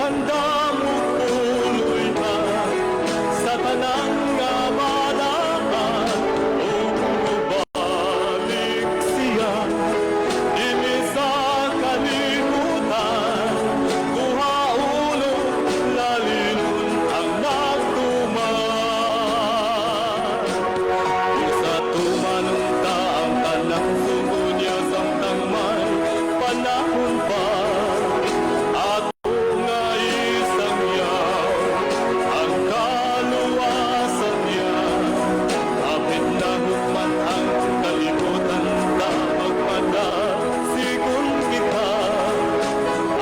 Naganda mo tuloy na sa tanang nga malakan, o bumalik siya dini sa kalibutan. Kuha ulo lalilon ang nagtuman. Sa tumanong taang tanak sumunya sa tangmay panahon pa. Ato nga isang yaw ang kaluwasan niya. Kapit na hukman ang kalibutan na magmadasigon kita.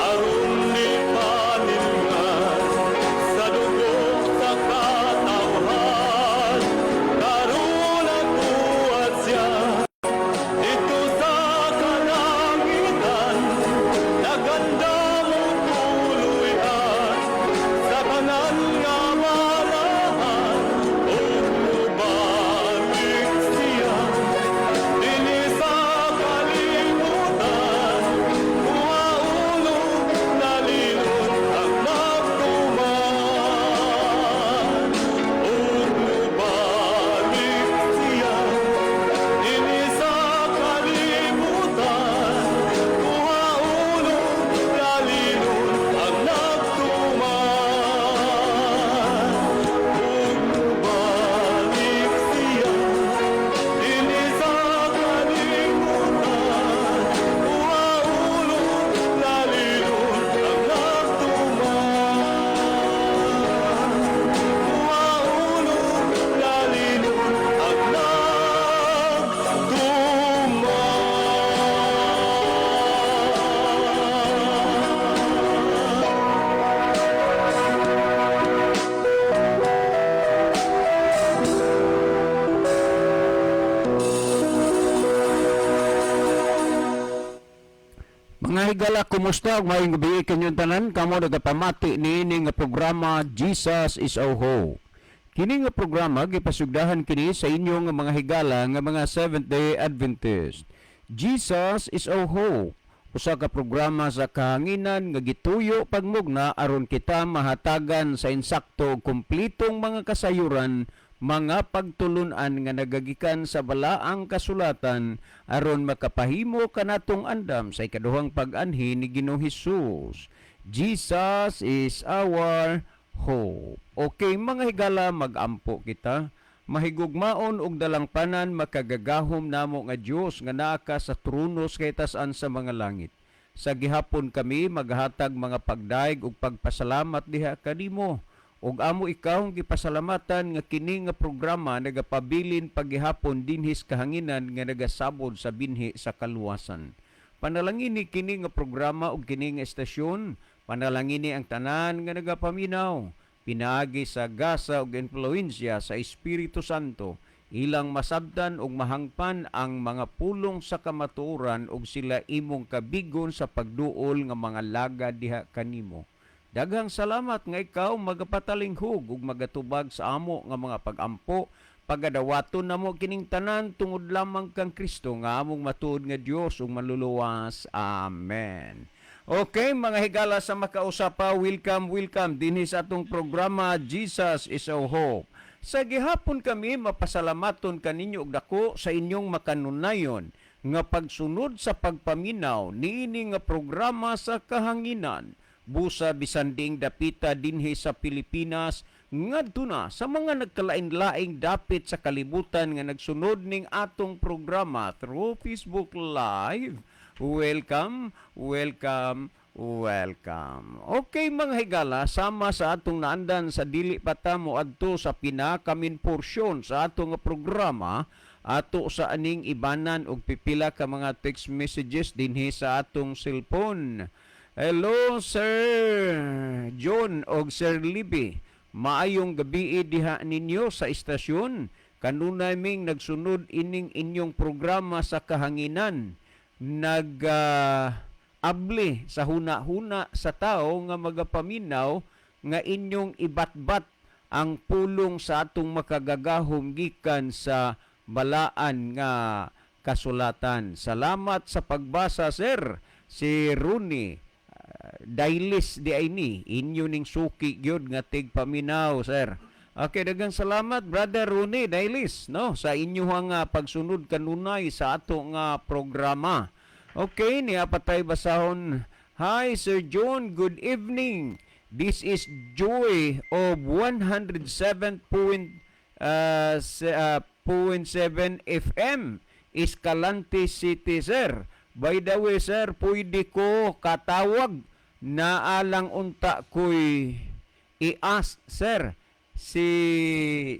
Aron ni paningan sa dugo sa katawhan. Karon nagbuhat siya dito sa kalangitan. Naganda mo tuluyan sa kanan nga malahan, o bumalik siya dini sa kalibutan. Kuha ulo lalilon ang nagtuman, o bumalik siya dini sa kalibutan. Kuha ulo lalilon ang nagtuman, o bumalik siya dini sa kalibutan. Kuha ulo lalilon ang nagtuman, kuha ulo lalilon ang Mga higala, kumusta? Ngayong gabi kanyang tanan, kamo nagapamati niini nga programa Jesus is Oho. Kini nga programa gipasugdahan kini sa inyo nga mga higala nga mga Seventh-day Adventist. Jesus is Oho. Usa ka programa sa kahanginan nga gituyo pagmugna aron kita mahatagan sa insakto ug kumplitong mga kasayuran, mga pagtulunan nga nagagikan sa balaang kasulatan aron makapahimo kanatong andam sa ikaduhang pag-anhi ni Ginoong Hesus. Jesus is our hope. Okay, mga higala, mag-ampo kita. Mahigugmaon og dalangpanan makagagahom namo nga Dios nga naa ka sa tronos kay tas-an sa mga langit. Sa gihapon kami maghatag mga pagdaig ug pagpasalamat diha kanimo. Ug amo ikaw gipasalamatan nga kini nga programa nagapabilin paghihapon dinhis kahanginan nga nagasabod sa binhi sa kaluwasan. Panalangini kini nga programa ug kini nga estasyon, panalangini ang tanan nga nagapaminaw, pinaagi sa gasa ug influensya sa Espiritu Santo, ilang masabtan ug mahangpan ang mga pulong sa kamatuoran ug sila imong kabigon sa pagduol nga mga laga diha kanimo. Daghang salamat nga ikaw magapatalinghog ug magatubag sa amo nga mga pag-ampo, pagadawaton namo kining tanan tungod lamang kang Kristo nga among matuod nga Dios ug manluluwas. Amen. Okay, mga higala sa makausapa, welcome dinhi sa atong programa Jesus is Our Hope. Sa gihapon kami mapasalamaton kaninyo og dako sa inyong makanunayon nga pagsunod sa pagpaminaw niini nga programa sa kahanginan. Busa bisan ding dapita dinhi sa Pilipinas ngadto na sa mga nagkalain-laing dapit sa kalibutan nga nagsunod ning atong programa through Facebook Live. Welcome. Okay, mga higala, sama sa atong naandan sa dili patamo adto sa pinakamin porsyon sa atong programa, ato sa aning ibanan og pipila ka mga text messages dinhi sa atong cellphone. Hello, Sir John o Sir Libby. Maayong gabi diha ninyo sa istasyon. Kanunay ming nagsunod ining inyong programa sa kahanginan. Abli sa huna-huna sa tao nga magapaminaw nga inyong ibatbat ang pulong sa atong makagagahom gikan sa balaan nga kasulatan. Salamat sa pagbasa, sir. Si Rooney. Dailis di ay ni inyo ning suki gyud nga tigpaminaw, sir. Okay, daghang salamat Brother Rooney Dailis, no, sa inyong pagsunod kanunay sa ato nga programa. Okay, niya patay basahon. Hi Sir John, good evening. This is Joy of 107.7 FM Escalante City, sir. By the way, sir, pwede ko katawag na alang unta ko'y i-ask, sir. Si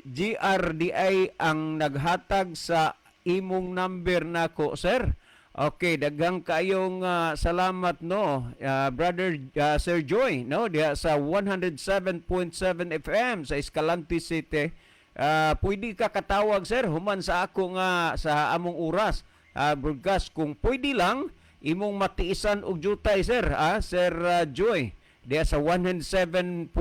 GRDI ang naghatag sa imong number nako, sir. Okay, daghang kayong salamat, no, brother Sir Joy, no, diha sa 107.7 FM sa Escalante City. Pwede ka katawag, sir, human sa ako nga sa among oras broadcast. Kung pwede lang imong matiisan og jutay, sir, Sir Joy, diha sa 107.7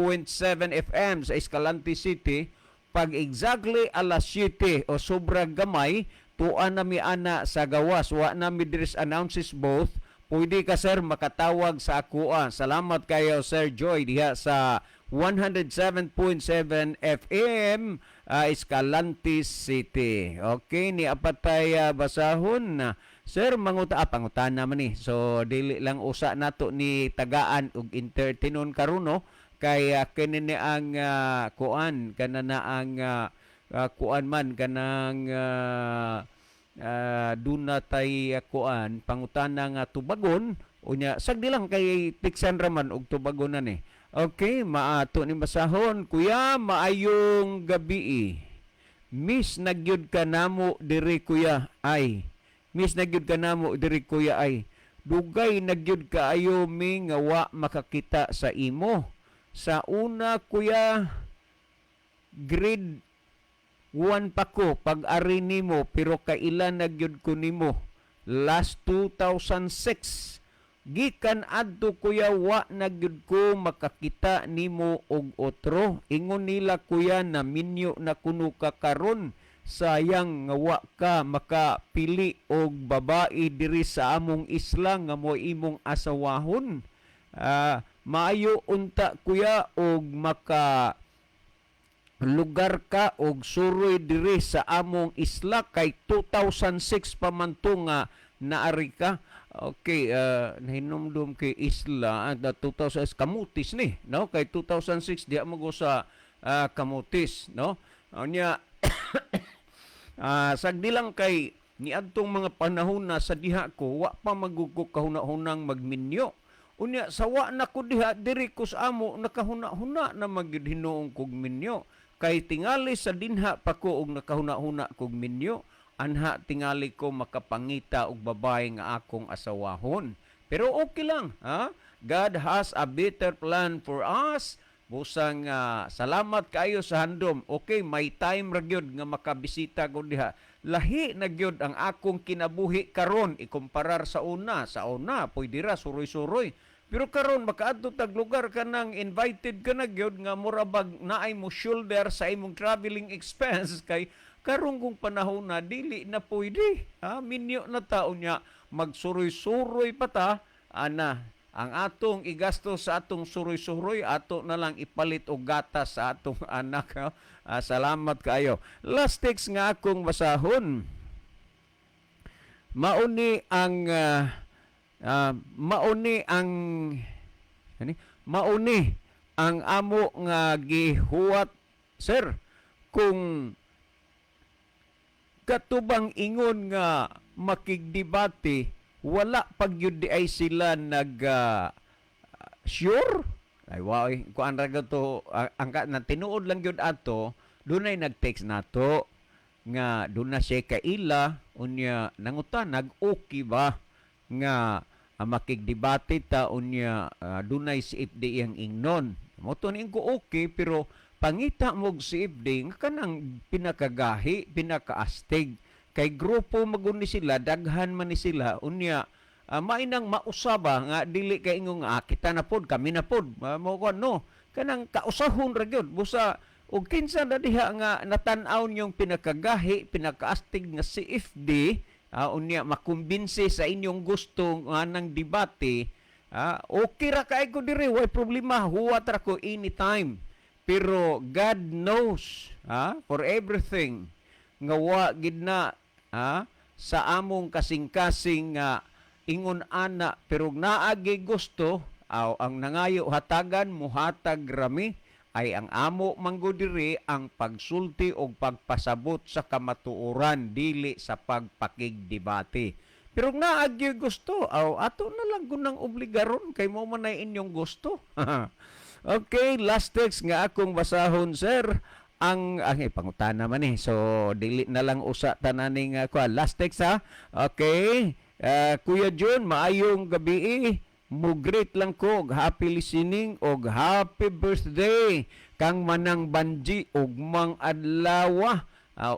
FM sa Escalante City. Pag exactly alas 7 o sobrang gamay, tuan na mi ana sa gawas, wa na mi diri announces both. Pwede ka, sir, makatawag sa ako. Salamat kayo, Sir Joy, diha sa 107.7 FM Escalante City. Okay, ni apatay basahon. Sir, pangutan naman ni. So, dili lang usa nato ni tagaan og entertainon karon, no? Kay kini ang kuan kanana ang kuan man kanang duna tay kuan pangutana nga tubagon unya sagdi lang kay tiksan raman og tubagonan ni. Okay, maato ni basahon. Kuya, maayong gabi. Miss nagyud ka namo diri kuya ay. Miss nagyud ka namo diri kuya ay. Dugay nagyud kaayo mi nga wa makakita sa imo. Sa una kuya, grade 1 pa ko pag-ari nimo, pero kailan nagyud ko nimo? Last 2006. Gikan adto kuya, wa nagyud ko makakita nimo og otro. Ingon nila kuya na minyo na kuno ka karon. Sayang nga wa ka makapili og babae diri sa among isla nga mo imong asawahon. Maayo unta kuya og maka lugar ka og suroy diri sa among isla kay 2006 pa man to nga naari ka. Okay, nahinumdum kay isla 2006 Kamutis ni, no? Kay 2006 di mo go sa Kamutis, no? Nya sagdi lang kay niadtong mga panahon na sa diha ko wa pa magugko kahuna-hunang magminyo. Unya sawa na ko diha diri ko sa amo nakahuna-huna na magyud hinuong kog minyo. Kay tingali sa dinha pa ko og nakahuna-huna kog minyo, anha tingali ko makapangita og babae nga akong asawahon. Pero okay lang, ha? God has a better plan for us. Busang salamat kayo sa handom. Okay, may time ra gyud nga makabisita ko diha. Lahi na gyud ang akong kinabuhi karon ikumparar sa una. Sa una, pwede ra suroy-suroy. Pero karon makaadto tag lugar ka nang invited ka na gyud nga murabag naay mo shoulder sa imong traveling expense kay karon kung panahon na dili na pwede. Minyo na taon niya magsuroy-suroy pa ta, ana. Ang atong igasto sa atong suroy-suroy, ato na lang ipalit og gatas sa atong anak. Salamat kayo. Last text nga akong basahon. Mauni ang amo nga gihuwat, sir, kung katubang ingon nga makigdebate, wala pagyud di ay sila sure. Ay wow, kuan ra to ang tinuod lang gyud ato, dunay nag-text nato nga doon na siya kaila unya nangutan nag-okay ba nga makigdebate ta unya dunay si FD ang ingnon. Mo to ning ko okay pero pangita mo si FD nga kanang pinakagahi, pinakaastig. Kay grupo maguni sila, daghan man ni sila, unya mainang mausaba nga dili kay ingon nga kita na pod, kami na pod, mo ko no, kanang kausahon ra gyud busa og kinsa na diha nga natan-aw yung pinakagahi, pinakaastig nga si FD, unya makumbinsi sa inyong gusto nga nang debate Okay ra kay ko diri, way problema, huwat ra ko anytime. Pero God knows for everything nga wa gid na sa among kasing-kasing nga ingon ana pero naagi gusto ang nangayo hatagan muhatag rami ay ang amo manggo diri ang pagsulti o pagpasabot sa kamatuoran dili sa pagpakigdebate. Pero naagi gusto ato na lang gunang obligaron kay mo man ay inyong gusto. Okay, last text nga akong basahon sir. Ang pangutana man so dili na lang usa tananing last text ha. Okay. Kuya John, maayong gabi. Mugreet lang ko, happy listening og happy birthday kang Manang Banji og Mang Adlawa.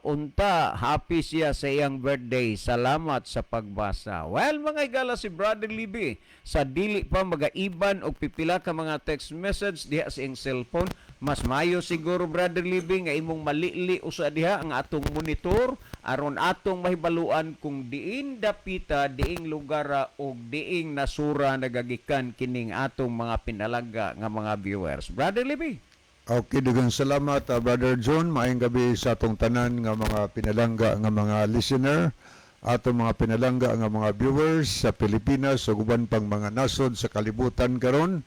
Unta, happy siya sa iyang birthday. Salamat sa pagbasa. Well, mga igala si Brother Libby, sa dili pa magaiban og pipila ka mga text message diha sa iyang cellphone, mas mayo siguro Brother Libby nga imong malili usa diha ang atong monitor aron atong mahibaluan kung diin dapita, diing lugar o diing nasura nagagikan kining atong mga pinalaga nga mga viewers. Brother Libby. Okay, dugang salamat Brother John. Maayong gabi sa atong tanan nga mga pinalangga nga mga listener, atong mga pinalangga nga mga viewers sa Pilipinas ug uban pang mga nasod sa kalibutan karon.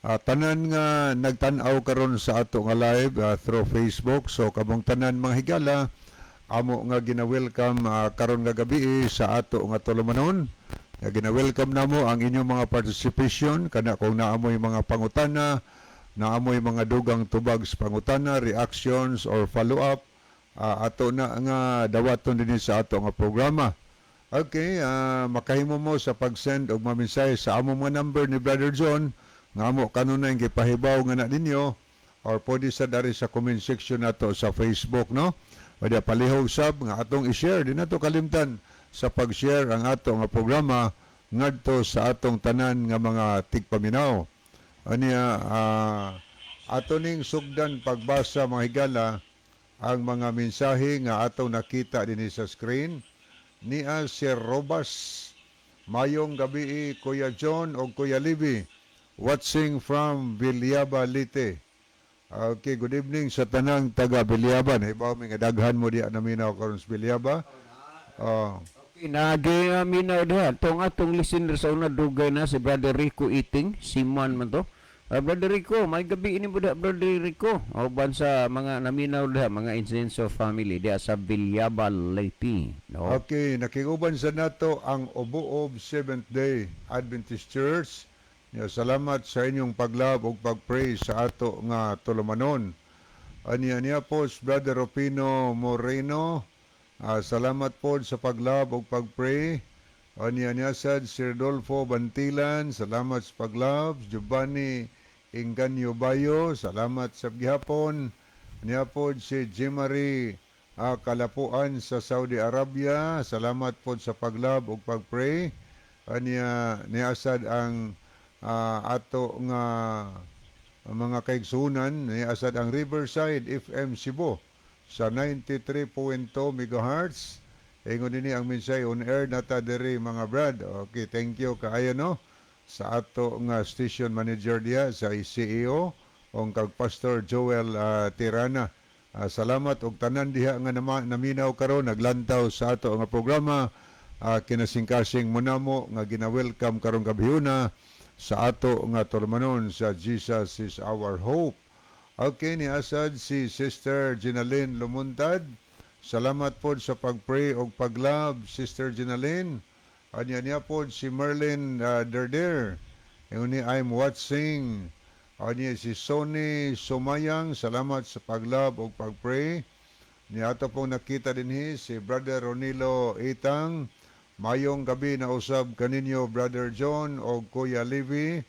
Tanan nga nagtan-aw karon sa ato nga live through Facebook. So kamong tanan mga higala, amo nga gina-welcome karon nga gabi sa ato nga tulumanon. Gina-welcome namo ang inyong mga participation kana kung naamoy mga pangutana, naamoy mga dugang tubag sa pangutana, reactions or follow-up, ato na nga dawaton din sa ato nga programa. Okay, makahimo mo sa pag-send og mamensahe sa amo mga number ni Brother John nga amo kanunay gipahibaw nga na ninyo or pwede sa dari sa comment section nato sa Facebook, no? Pwede palihog sab nga atong i-share din nato kalimtan sa pag-share ang ato nga programa ngadto sa atong tanan nga mga tigpaminaw. Aniya ato ning sugdan pagbasa mga higala ang mga mensahe nga atong nakita dinhi sa screen niya si Robas. Mayong gabi Kuya John o Kuya Libby, watching from Villaba, Leyte. Okay, good evening sa tanang taga Villaba. Ibaw mi nga daghan mo diya naminaw karon sa Villaba. Nagi minaw diha tong atong listener sa una dugay na si Brother Rico Iting, Siman man to. Brother Rico, may gabi ini mo da Brother Rico. Uban sa mga naminaw diha, mga Incenso family diha sa Villaba, Leyte. No? Okay, nakiguban sa nato ang Obuob Seventh Day Adventist Church. Salamat sa inyong paglab ug pagpray sa ato nga tulumanon. Aniya po Brother Opino Moreno. Salamat po sa paglab ug pagpray. Aniya sad si Rodolfo Bantilan, salamat sa paglab. Giovanni Inganyo Bayo, salamat sa gihapon. Aniya po si Jimari Kalapuan sa Saudi Arabia, salamat po sa paglab ug pagpray. Aniya niasad ang ato nga mga kaigsunan, niasad ang Riverside FM Cebu sa 93.2 MHz. Ingon din ang mensahe on air nata diri mga brad. Okay, thank you kaayo no sa ato nga station manager diya sa CEO ong kag Pastor Joel Tirana. Salamat og tanan diha nga naminaw karon naglantaw sa ato nga programa. Kinasingkasing mo namo nga gina-welcome karon gabihuna sa ato nga tulumanon sa Jesus is our hope. Okay, ni asad si Sister Ginaline Lumuntad. Salamat po sa pagpray o paglab, Sister Ginaline. Anya po si Merlin Derder. Ni I'm watching. Anya si Sony Sumayang. Salamat sa paglab o pagpray. Ni ato pong nakita din si Brother Ronilo Itang. Mayong gabi na usab kaninyo Brother John o Kuya Livy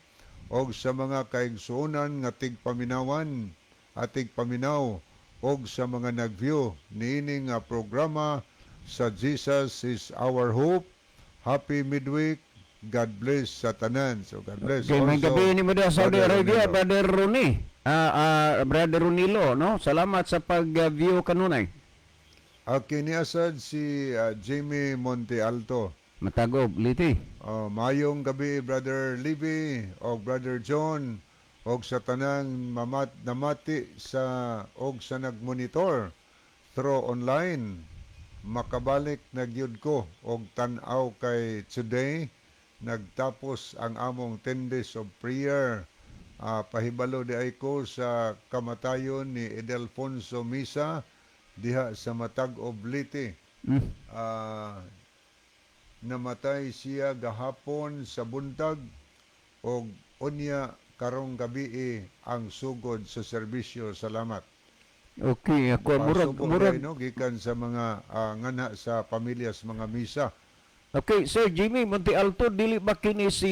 o sa mga kaigsuunan nga tigpaminawan at tigpaminaw og sa mga nag-view niining programa sa Jesus is our hope. Happy midweek. God bless sa tanan. So God bless. Okay, may gabi ni mo da Saudi Arabia, Brother Roni. Brother Ronilo, no? Salamat sa pag-view kanunay. Okay, ni asad si Jamie Monte Alto. Matagob, Liti. Mayong gabi, Brother Libby o Brother John og sa tanang namati sa og sa nagmonitor through online. Makabalik na gyud ko og tan-aw kay today nagtapos ang among 10 days of prayer. Pahibalo di ay ko sa kamatayon ni Edelfonso Misa diha sa Matag Oblite. Namatay siya gahapon sa buntag og unya karong gabi ang sugod sa serbisyo. Salamat. Okay, ako murag No, gikan sa mga ngana sa pamilya sa mga misa. Okay, Sir Jimmy Monte Alto, dili ba kini si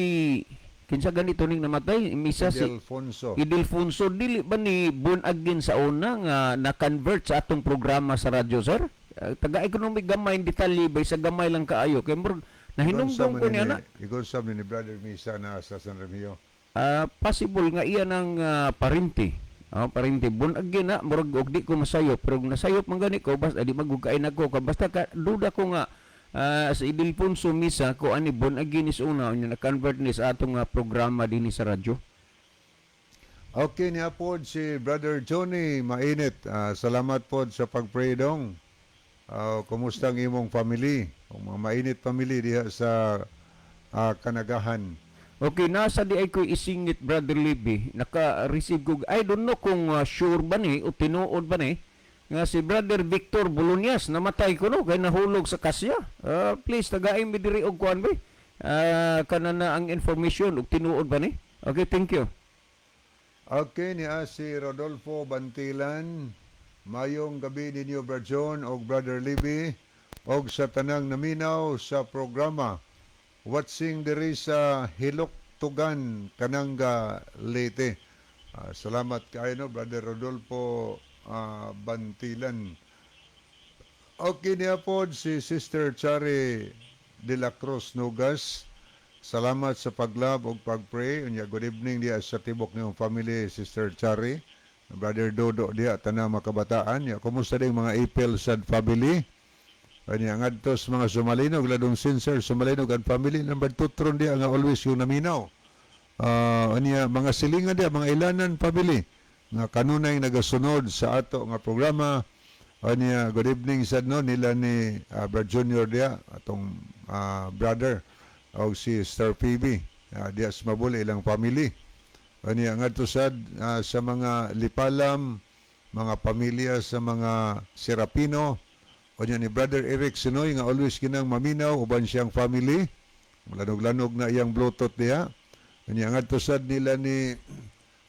kinsa ganito ning namatay? Misa si Edelfonso. Idelfonso, dili ba ni born again sa una nga na-convert sa atong programa sa radyo, sir? Taga-economic gamay, detalye ba sa gamay lang kaayo? Kaya murag nahinumdum ko niya na. Igon sa ni Brother Misa na sa San Remigio. Possible nga iya ng parinti. Parinti born again na murag og di ko masayop pero nasayop man gani ko basta di magugkain ako basta ka duda ko nga sa Idelfonso Misa ko ani born again is una unya na-convert ni sa atong programa dinhi sa radyo. Okay niya po si Brother Johnny Mainit. Salamat po sa pag-pray dong. Kumusta ang imong family? Ang mga mainit family diha sa Kanagahan. Okay, nasa di ay ko isingit Brother Libby. Naka-receive ko, I don't know kung sure ba ni o tinuod ba ni nga si Brother Victor Boloñas namatay ko no kay nahulog sa kasya. Please tagain mi diri og kuan ba? Kanana ang information og tinuod ba ni? Okay, thank you. Okay niya si Rodolfo Bantilan. Mayong gabi ninyo Brother John o Brother Libby og sa tanang naminaw sa programa. Watching diri sa Hiloktugan, Kananga, Leyte. Salamat kayo no, Brother Rodolfo Bantilan. Okay niya po si Sister Chari de la Cruz Nugas. Salamat sa paglab o pagpray. Good evening diya sa tibok niyong family, Sister Chari. Brother Dodo diya, tanang makabataan. Kumusta din mga Ipil Sad family? Kanya ngadtos mga Sumalinog, ladong sincere Sumalinog and family. Number 2 tron diya nga always yung naminaw. Mga silingan diya, mga ilanan family. Nga kanunay nagasunod sa ato nga programa. Good evening sad no, nila ni Brad Junior diya, atong brother. O si Star PB. Diya sa Mabuli, ilang family. Ngadto sad sa mga Lipalam, mga pamilya sa mga Serapino. Ni Brother Eric Sinoy nga always kinang maminaw uban siyang family. Lanog-lanog na iyang bluetooth diha. Ngadto sad nila ni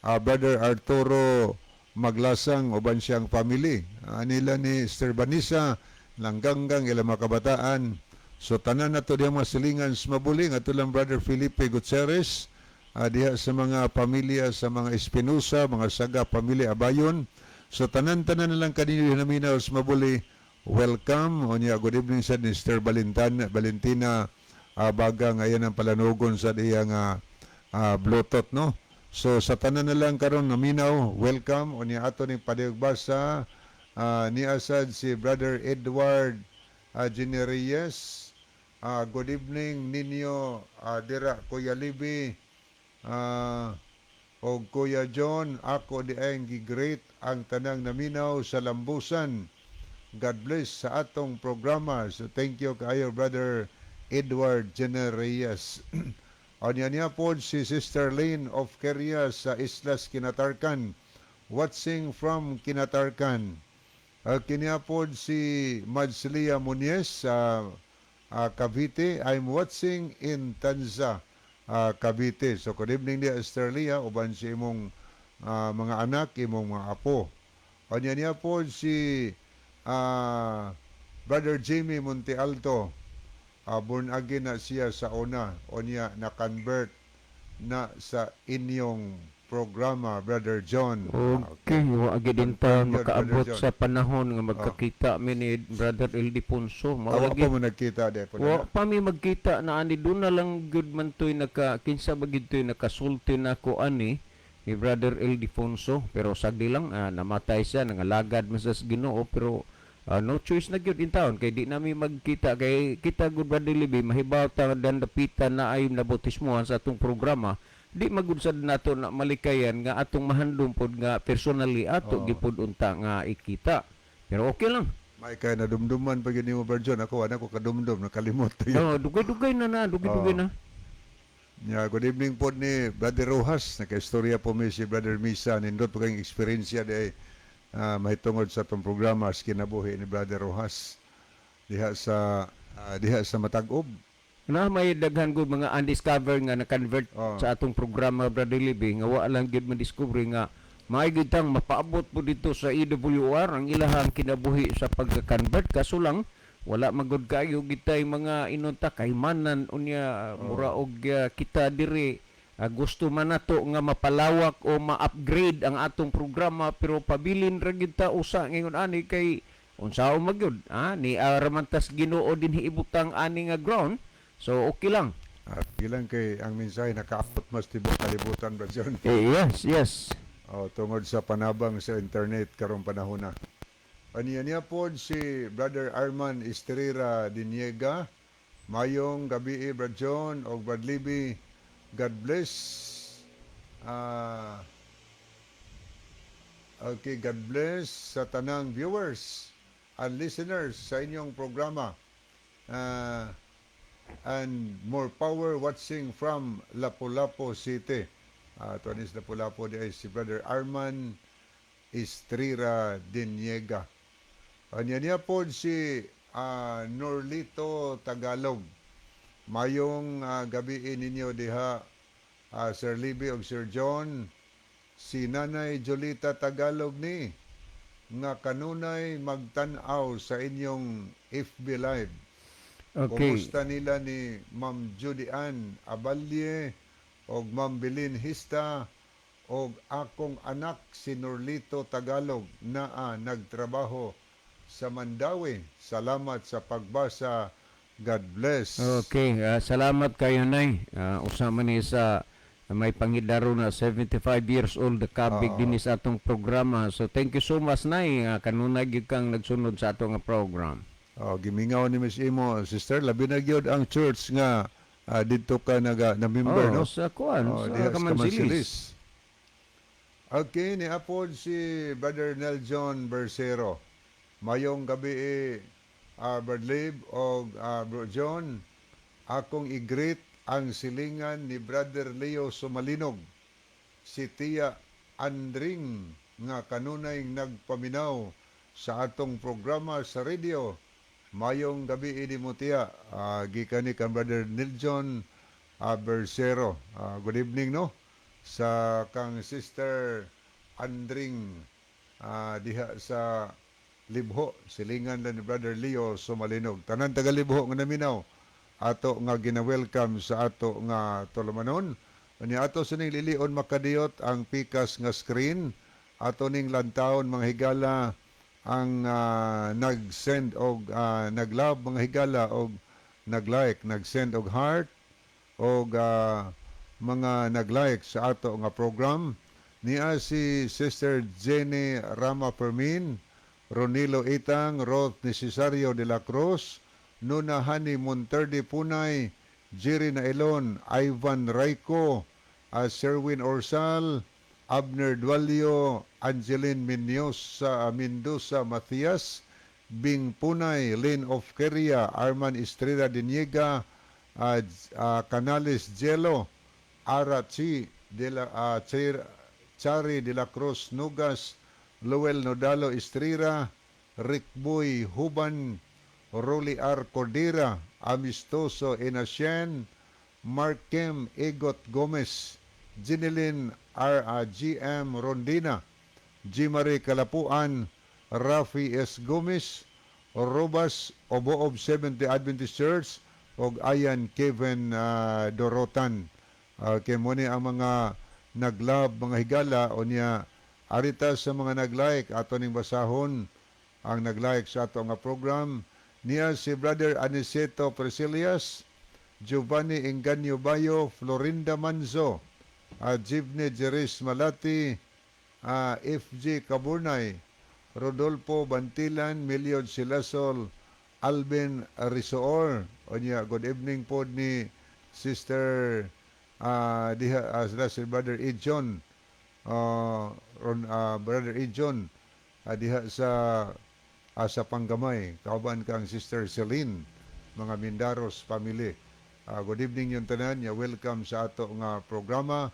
Brother Arturo Maglasang uban siyang family. Nila ni Sister Vanessa Langganggang ilang mga kabataan. So tanan na to diha mga silingan sa Mabuli. Ato lang Brother Felipe Gutierrez. Diha sa mga pamilya sa mga Espinosa, mga Saga, pamilya Abayon. So tanan-tanan na lang kanino naminaw sa Mabuli. Welcome. Good evening sa Mr. Valentina Baga ngayon ang palanugon sa diyang Bluetooth, no? So sa tanan na lang karon naminaw, welcome. Ato ning padiugbasa ni asad si Brother Edward Genereyes. Good evening ninyo dira Kuya Libby o Kuya John. Ako di ay great ang tanang naminaw sa Lambusan. God bless sa atong programa. So thank you kayo Brother Edward Jenner Reyes. Niya po si Sister Lane of Keria sa Islas Kinatarkan. Watching from Kinatarkan. Kiniya po si Madslia Muniez sa Cavite. I'm watching in Tanza, Cavite. So good evening dia Sister Leah. Uban si imong mga anak, imong mga apo. Niya po si Brother Jamie Monte Alto, born again na siya sa una o niya na-convert na sa inyong programa, Brother John. Okay, wagi din ta Brother makaabot John. sa panahon nga magkakita mi ni Brother Ildefonso. Awa pa mo nagkita de po Wa pa mi magkita na ani doon na lang good man toy kinsa ba gid toy nakasulti na ko ani ni Brother Ildefonso pero sagdi lang namatay siya nangalagad man sa Ginoo pero no choice na gyud in town kay di nami magkita kay kita gud Brother Libby mahibaw ta dandapitan na ay nabotismohan sa atong programa di magudsad nato na malikayan nga atong mahandom pod nga personally ato Oo. gipud unta nga ikita pero okay lang. May kay na dumduman pag ni mo Berjon ako ana ko kadumdum nakalimot Oh, dugay-dugay na dugay-dugay na. Yeah, good evening po ni Brother Rojas. Nakaistorya po mi si Brother Misa. Nindot po kayong eksperyensya di mahitungod sa itong programa sa kinabuhi ni Brother Rojas. Diha sa Matag-Ob. Na may daghan gud mga undiscovered nga na-convert Oh. sa atong programa Brother Libby nga wa lang gid madiscover nga maay gid tang mapaabot po dito sa EWR ang ilahang kinabuhi sa pagka-convert kaso lang wala magud kayo gitay mga inunta kaymanan unya mura og kita diri gusto man nato nga mapalawak o ma-upgrade ang atong programa pero pabilin ra gid ta usa ngayon ani kay unsaon magyud ni ramantas Ginoo din hiibutang ani nga ground so okay lang. Ilang kay ang mensahe nakaabot mas tibok kalibutan Berjon. Yes. Tungod sa panabang sa internet karong panahon na. Aniya po si Brother Arman Estrera Diniega. Mayong gabi Brad John o Brad Libby. God bless. Okay, God bless sa tanang viewers and listeners sa inyong programa. And more power watching from Lapu-Lapu City. Ito is Lapu-Lapu di ay si Brother Arman Estrera Diniega. Niya po si Norlito Tagalog. Mayong gabi ninyo diha Sir Libby o Sir John. Si Nanay Jolita Tagalog ni nga kanunay magtanaw sa inyong FB Live. Okay. Kumusta nila ni Ma'am Judy Ann Abalye o Ma'am Belin Hista o akong anak si Norlito Tagalog na nagtrabaho sa Mandawi. Salamat sa pagbasa. God bless. Okay, salamat kayo nay. Usama ni sa may pangidaro na 75 years old kabig din sa atong programa. So thank you so much nay kanunay gyud kang nagsunod sa atong program. Gimingaw ni Miss Imo, sister, labi na gyud ang church nga dito ka na member no? Sa kuan, Diha sa sa Kamansilis. Kamansilis. Okay, niapod si Brother Neljon Bersero. Mayong gabi Brad Lib o Bro John, akong i-greet ang silingan ni Brother Leo Sumalinog, si Tia Andring nga kanunay nagpaminaw sa atong programa sa radio. Mayong gabi ini mo tiya, gikan ni kang Brother Neljon Bersero. Good evening no sa kang Sister Andring diha sa Libho, silingan lang ni Brother Leo Sumalinog. Tanan taga Libho nga naminaw ato nga gina-welcome sa ato nga tulumanon. Ani ato sining lilion makadiyot ang pikas nga screen ato ning lantawon mga higala ang nag-send og nag-love mga higala og nag-like, nag-send og heart og mga nag-like sa ato nga program. Niya si Sister Jenny Rama Fermin, Ronilo Itang, Roth Necesario de la Cruz, Nuna Hani Monterde Punay, Jerry Naelon, Ivan Raico, Sherwin Orsal, Abner Dualio, Angeline Mendoza Matias, Bing Punay, Lynn of Keria, Arman Estrella Diniega, Canales Jelo, Arachi de la Chari de la Cruz Nugas, Lowell Nodalo Estrera, Rick Boy Huban, Rolly R. Cordera, Amistoso Enasien, Mark Kim Egot Gomez, Ginilin GM Rondina, G. Marie Kalapuan, Rafi S. Gomez, Robas Oboob 70 Adventist Church, og Ayan Kevin Dorotan. Kay mo ni ang mga naglab, mga higala, o niya arita sa mga nag-like, ato ning basahon ang nag-like sa ato nga program. Niya si Brother Aniceto Presilias, Giovanni Enganyo Bayo, Florinda Manzo, Jibne Jeris Malati, FG Kaburnay, Rodolfo Bantilan, Miliod Silasol, Alvin Risoor. O niya, good evening po ni Sister sila si Brother Edjon. Brother Edjon, diha sa Panggamay. Kauban kang Sister Celine, mga Mindaros family. Good evening yung tanan. Welcome sa ato nga programa.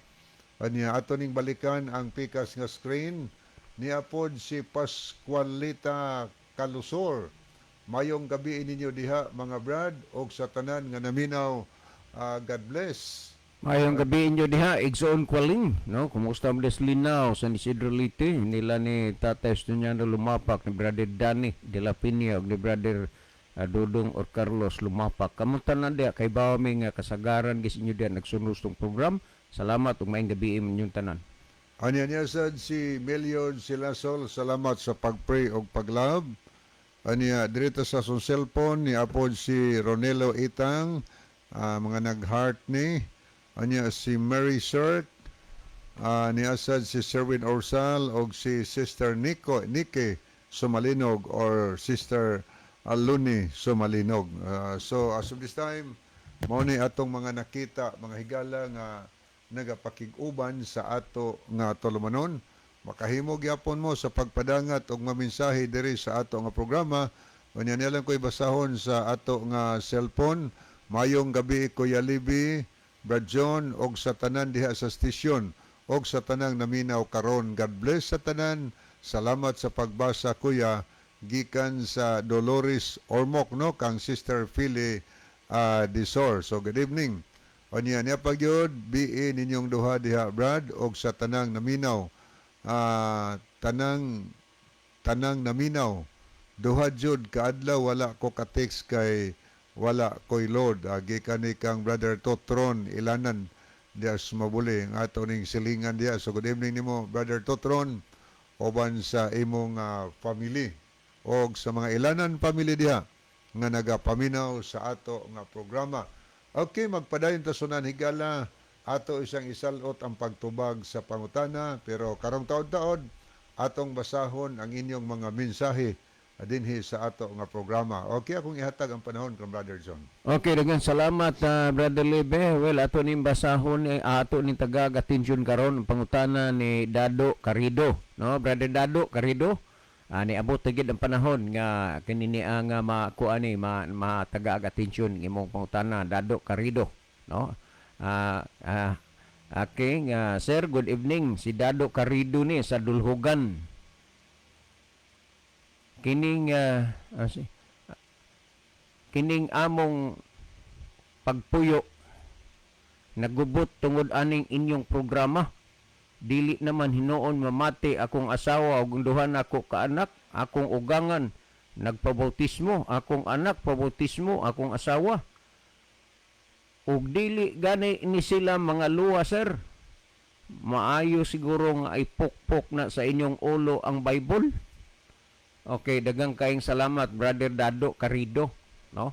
Anya ato ning balikan ang pikas nga screen ni apod si Pascualita Calusor. Mayong gabi ninyo diha mga brad og sa tanan nga naminaw. God bless. Mayong gabi inyo diha, Igsoon Kwaling, no? Kumusta mo des Linaw, San Isidro Liti, nila ni Tatay Estudiano Lumapak, ni Brother Danny de la Piña, ni Brother Dudong or Carlos Lumapak. Kamunta na diha, kay bawa may nga kasagaran, gis inyo diha, nagsunod tong program. Salamat, ug mayong gabi inyong tanan. Anya niya sad si Meliod Silasol, salamat sa pagpray og paglab. Anya dirito sa son cellphone ni apod si Ronelo Itang, mga nag-heart ni. Anya si Mary Shirt, ni asad si Sherwin Orsal og si Sister Nike Sumalinog or Sister Luni Sumalinog. So as of this time, mao ni atong mga nakita, mga higala nga nagapakig-uban sa ato nga tulumanon. Makahimo gyapon mo sa pagpadangat og maminsahe diri sa ato nga programa. Unya nilang ko'y basahon sa ato nga cellphone. Mayong gabi Kuya Libby, Brad John, og sa tanan diha sa stasyon, og sa tanang naminaw karon. God bless sa tanan. Salamat sa pagbasa Kuya, gikan sa Dolores Ormoc, no, kang Sister Philly Disor. So good evening. O niya pagyod, biin ninyong duha diha Brad, og sa tanang naminaw. Tanang naminaw. Duha jud kaadlaw wala ko ka-text kay wala ko'y Lord. Gikan ni kang Brother Totron Ilanan diya sumabuli ang ato ning silingan diya. So good evening nimo Brother Totron, oban sa imong family og sa mga Ilanan family diha nga nagapaminaw sa ato nga programa. Okay, magpadayon ta sunan higala ato isang isalot ang pagtubag sa pangutana, pero karong taon-taon atong basahon ang inyong mga mensahe dinhi sa ato nga programa. Okay, akong ihatag ang panahon kang Brother John. Okay, daghang salamat Brother Libe. Well, ato ning basahon ato ning taga-atensyon karon ang pangutana ni Dado Carido, no? Brother Dado Carido, niabot gid ang panahon nga kanini ang makuha ni taga-atensyon imong pangutana Dado Carido, no? Okay, sir, good evening. Si Dado Carido ni sa Dulhogan. Kining among pagpuyo nagubot tungod aning inyong programa. Dili naman hinuon mamati akong asawa ug duha na ako ka anak, akong ugangan nagpabautismo, akong anak pabautismo, akong asawa. Ug dili gani ni sila mga luwa, sir. Maayo siguro nga ipukpok na sa inyong ulo ang Bible. Okay, daghang kaayong salamat Brother Dado Carido, no?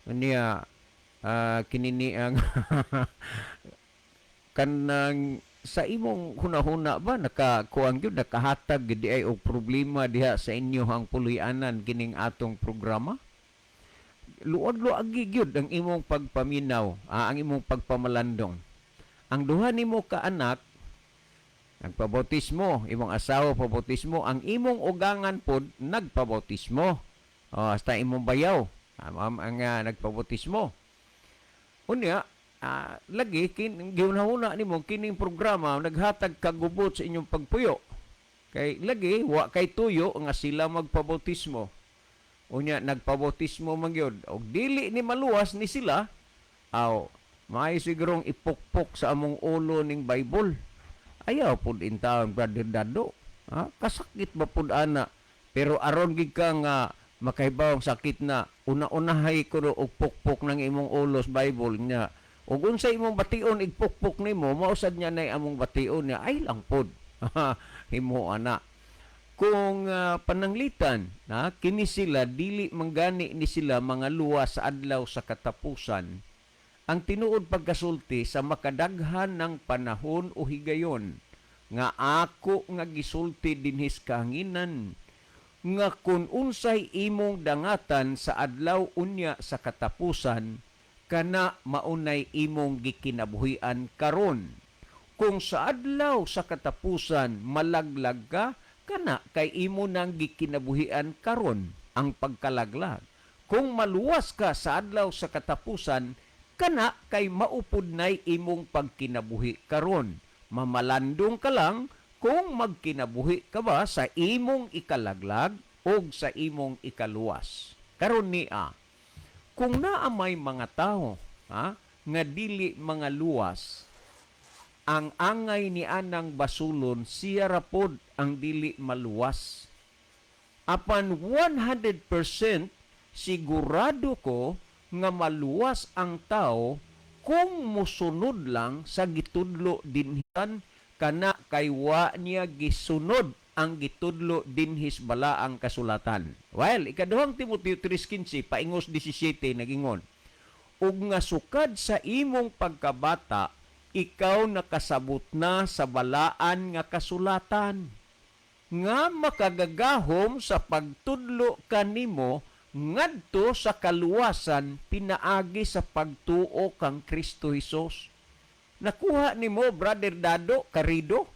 Niya kinini ang kanang sa imong hunahuna ba nakakuang gyud nakahatag gid ay og problema diha sa inyo ang puloy-anan kining atong programa? Luod-luag gyud ang imong pagpaminaw, ang imong pagpamalandong. Ang duha nimo ka anak nagpabautismo, imong asawa pabautismo, ang imong ugangan pod nagpabautismo. Hasta imong bayaw ang nagpabautismo. Unya, lagi ginahuna nimo kining programa naghatag kagubot sa inyong pagpuyo. Kay lagi wa kay tuyo nga sila magpabautismo. Unya nagpabautismo man gyud og dili ni maluwas ni sila, may sigurong ipukpok sa among ulo ning Bible. Ayaw pud intawon Brother Dado. Kasakit ba pud ana? Pero aron gid ka nga makahibaw ang sakit na una-unahay ko og pukpok ng imong ulos Bible niya. Ug unsa imong bation igpukpok nimo, mausad niya nay among bation niya ay lang pud. Himo ana. Kung pananglitan, kini sila dili manggani ni sila mga luwa sa adlaw sa katapusan. Ang tinuod pagkasulti sa makadaghan ng panahon o higayon nga ako nga gisulti dinhis kahanginan nga kun unsay imong dangatan sa adlaw unya sa katapusan, kana maunay imong gikinabuhian karon. Kung sa adlaw sa katapusan malaglag ka, kana kay imo nang gikinabuhian karon ang pagkalaglag. Kung maluwas ka sa adlaw sa katapusan, kana kay maupod nay imong pagkinabuhi karon. Mamalandong ka lang kung magkinabuhi ka ba sa imong ikalaglag o sa imong ikaluwas. Karon niya, kung naa may mga tao nga dili mga luwas, ang angay ni anang basulon siya rapod ang dili maluwas. Apan 100% sigurado ko nga maluwas ang tao kung musunod lang sa gitudlo dinhian kana kay wa niya gisunod ang gitudlo dinhis bala ang kasulatan. Well, ikaduhang Timoteo 3:15 paingos 17 nagingon, ug nga sukad sa imong pagkabata ikaw nakasabot na sa balaan nga kasulatan nga makagagahom sa pagtudlo kanimo ngadto sa kaluwasan pinaagi sa pagtuo kang Kristo Hesus. Nakuha nimo, Brother Dado, Karido,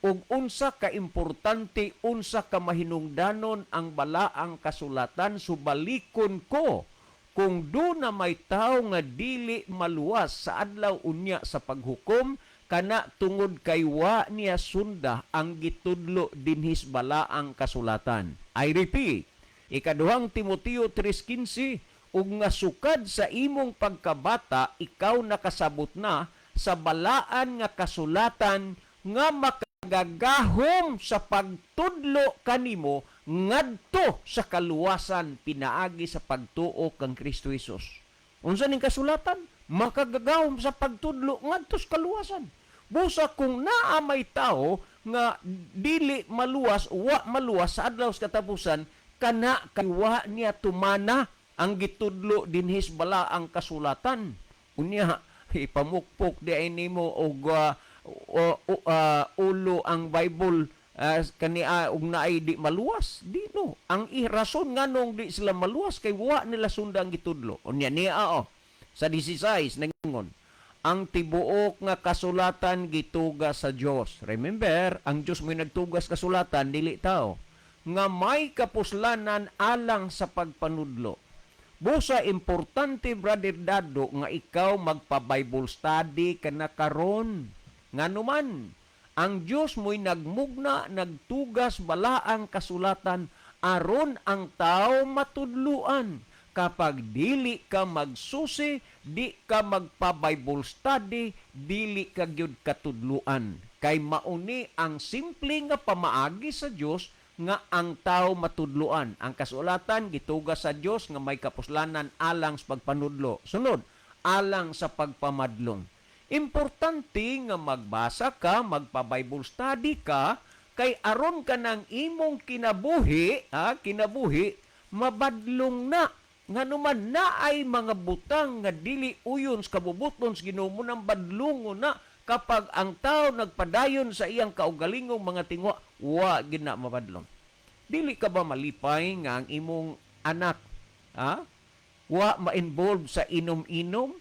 ug unsa ka importante, unsa ka mahinungdanon ang balaang kasulatan, subalikon ko kung do na may tao nga dili maluwas sa adlaw unya sa paghukom, kana tungod kay wa niya sunda ang gitudlo dinhis balaang kasulatan. I repeat, ikaduhang Timoteo 3:15, ug nga sukad sa imong pagkabata ikaw nakasabot na sa balaan nga kasulatan nga makagagahom sa pagtudlo kanimo ngadto sa kaluwasan pinaagi sa pagtuo kang Kristo Hesus. Unsa ning kasulatan? Makagagahom sa pagtudlo ngadto sa kaluwasan. Busa kung naa may tao nga dili maluwas, wa maluwas sa adlaw sa katapusan, kana kay wa niya tumana ang gitudlo dinhis bala ang kasulatan. Unya ipamukpok di ay nimo og ulo ang Bible kania og naay di maluwas. Di no. Ang rason nganong di sila maluwas kay wa nila sundang gitudlo. Unya niya sa 16 nangingon, ang tibuok nga kasulatan gituga sa Dios. Remember, ang Dios mo'y nagtugas kasulatan dili tao nga may kapuslanan alang sa pagpanudlo. Busa importante, Brother Dado, nga ikaw magpa-Bible study kana karon. Nganuman, ang Dios mo'y nagmugna, nagtugas balaang kasulatan aron ang tao matudluan. Kapag dili ka magsusi, di ka magpa-Bible study, dili ka gyud katudluan. Kay mauni ang simple nga pamaagi sa Dios nga ang tao matudluan. Ang kasulatan gitugas sa Dios nga may kapuslanan alang sa pagpanudlo. Sunod, alang sa pagpamadlong. Importante nga magbasa ka, magpa-Bible study ka, kay aron ka ng imong kinabuhi, mabadlong na. Nganuman na ay mga butang nga dili uyon sa kabubuton sa Ginoo mo nang badlongo na kapag ang tao nagpadayon sa iyang kaugalingong mga tingwa, wa gina mabadlong. Dili ka ba malipay nga ang imong anak, wa ma-involve sa inom-inom?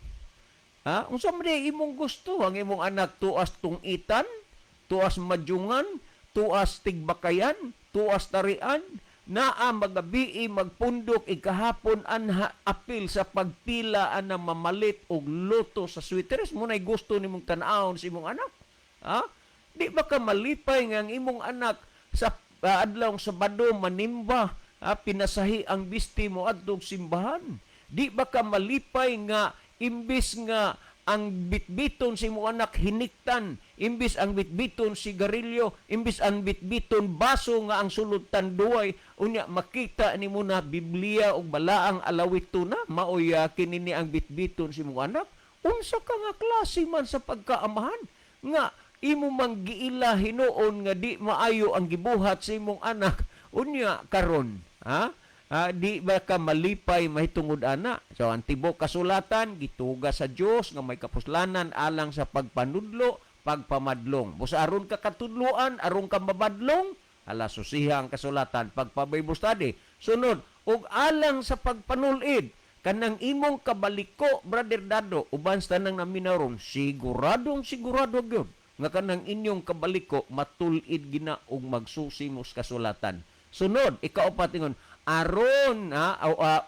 Unsa man di imong gusto ang imong anak tuas tungitan, tuas madyungan, tuas tigbakayan, tuas tarian, naa magabi magpundok ikahapon anha apil sa pagpila ana mamalit og luto sa sweaters mo nay gusto nimong tan-awon sa imong anak. Di ba ka malipay nga ang imong anak sa adlaw Sabado manimba, pinasahi ang bisti mo adtong simbahan? Di ba ka malipay nga imbis nga ang bitbiton si mo anak hiniktan, imbis ang bitbiton sigarilyo, imbis ang bitbiton baso nga ang sulod tanduay, unya makita ni mo na Biblia og balaang alawito na, maoy kini ang bitbiton si mo anak. Unsa ka nga klase man sa pagkaamahan nga imo mang giila hinuon nga di maayo ang gibuhat sa imong anak, unya karon, di ba ka malipay mahitungod ana? So ang tibok kasulatan gitugas sa Dios nga may kapuslanan alang sa pagpanudlo, pagpamadlong. Busa aron ka katudloan, aron ka mabadlong, Ala susiha ang kasulatan pagpa-Bible study. Sunod, ug alang sa pagpanulid kanang imong kabaliko, Brother Dado, uban sa nang naminaron, siguradong sigurado gyud nga kanang inyong kabaliko matulid gina og magsusi mo sa kasulatan. Sunod, ikaupat ingon, aron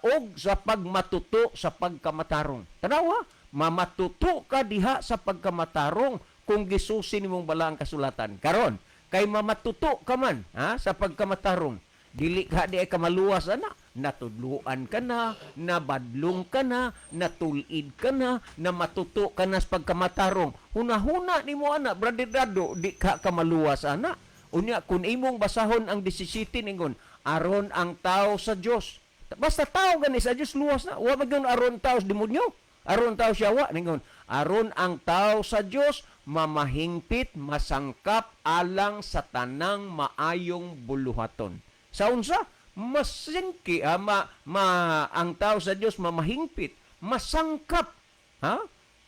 og sa pagmatuto sa pagkamatarong. Tanawa, mamatuto ka diha sa pagkamatarong kung gisusi nimong bala ang kasulatan. Karon, kay mamatuto ka man sa pagkamatarong. Dili ka di ay kamaluwas ana, natudluan ka na, nabadlong ka na, natulid ka na, namatuto ka na sa pagkamatarong. Huna-huna nimo ana, Brother Dado, di ka kamaluwas ana. Unya kun imong basahon ang 17 ingon, aron ang tao sa Dios. Basta tao gani sa Dios luwas na. Wa magyud aron tao sa demonyo. Aron tao siya wa ningon. Aron ang tao sa Dios mamahingpit, masangkap alang sa tanang maayong buluhaton. Sa unsa? Masingki ang tao sa Dios mamahingpit, masangkap.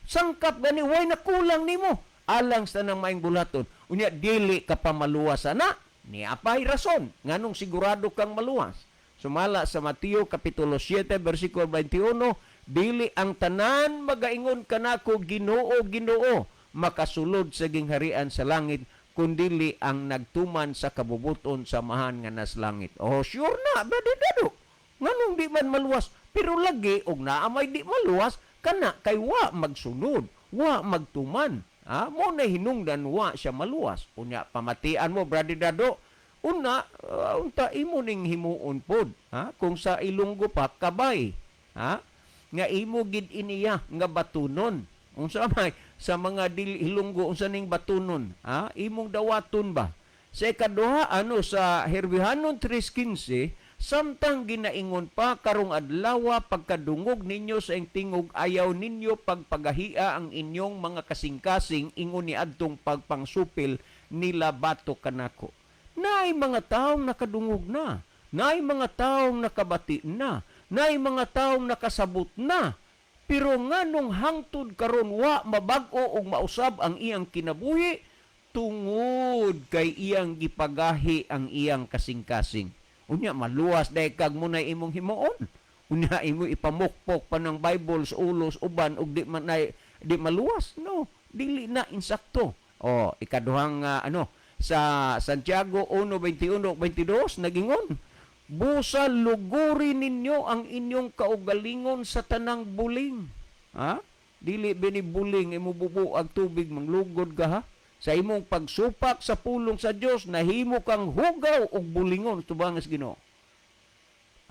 Sangkap gani way nakulang nimo alang sa tanang maayong buluhaton. Unya dili ka pamaluwas ana. Ni apay rason nganong sigurado kang maluwas. Sumala sa Mateo kapitulo 7 bersikulo 21, dili ang tanan magaingon kanako Ginoo, Ginoo, makasulod sa gingharian sa langit, kundili ang nagtuman sa kabubuton sa mahan nga nas langit. Oh, sure na, Brother Dado. Nganong di man maluwas, pero lagi og naamay di maluwas kana kay wa magsunod, wa magtuman. Mo na hinungdan wa siya maluwas. Unya pamatian mo, Brother Dado, unta imo ning himuon pod, kung sa Ilonggo pa kabay, nga imo gid iniya nga batunon. Unsa may sa mga Ilonggo unsa ning batunon, imong dawaton ba? Sa ikaduha sa Herbihanon 3:15, samtang ginaingon pa karong adlaw pagkadungog ninyo sa tingog ayaw ninyo pagpagahia ang inyong mga kasing-kasing ingon ni adtong pagpangsupil nila bato kanako. Naay mga taong nakadungog na, naay mga taong nakabati na, naay mga taong nakasabot na. Pero nganong hangtod karon wa mabag-o og mausab ang iyang kinabuhi tungod kay iyang gipagahi ang iyang kasing-kasing. Unya maluwas dahil kag muna imong himuon. Unya imo ipamukpok pa ng Bible sa ulos uban og di maluwas. No, dili na insakto. Ikaduhang sa Santiago 1:21-22 nagingon, busa luguri ninyo ang inyong kaugalingon sa tanang buling. Dili bini buling imo bubuag tubig manglugod ka sa imong pagsupak sa pulong sa Dios nahimo kang hugaw og bulingon tubang sa Ginoo.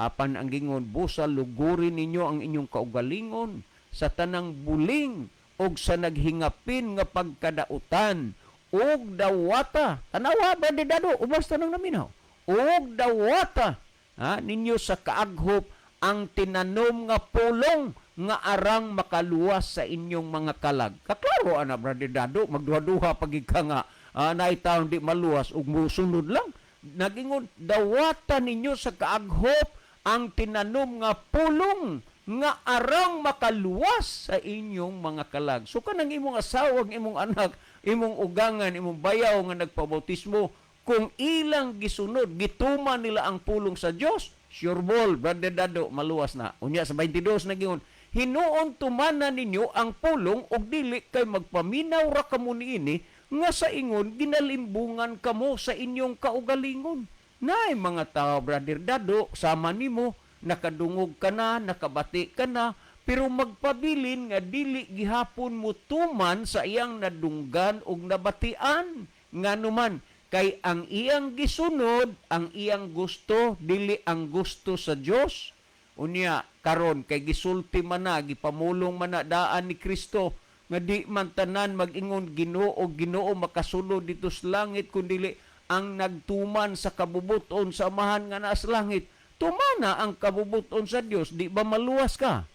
Apan ang gingon, busa luguri ninyo ang inyong kaugalingon sa tanang buling og sa naghingapin nga pagkadautan og dawata. Tanawa ba Dado ubos tanang naminaw. Og dawata ninyo sa kaaghop ang tinanom nga pulong nga arang makaluwas sa inyong mga kalag. Kaklaro ana Brother Dado, magduha-duha pagika nga naay taon di maluwas ug musunod lang. Nagingon dawata ninyo sa kaaghop ang tinanom nga pulong nga arang makaluwas sa inyong mga kalag. So kanang imong asawa, imong anak, imong ugangan, imong bayaw nga nagpabautismo, kung ilang gisunod, gituman nila ang pulong sa Dios, sure ball, Brother Dado, maluwas na. Unya sa 22 nagingon, hinuon tumanan ninyo ang pulong og dili kay magpaminaw ra kamo niini nga sa ingon ginalimbungan kamo sa inyong kaugalingon. Naay mga tao, Brother Dado, sama nimo, nakadungog ka na, nakabati ka na, pero magpabilin nga dili gihapon mo tuman sa iyang nadunggan og nabatian. Nganuman, kay ang iyang gisunod, ang iyang gusto, dili ang gusto sa Dios. Unya, karon kay gisulti man na, gipamulong man na daan ni Kristo, nga di man tanan mag-ingon Ginoo makasulod dito sa langit, kundili ang nagtuman sa kabubuton sa amahan nga nasa langit. Tumana ang kabubuton sa Dios, di ba maluwas ka?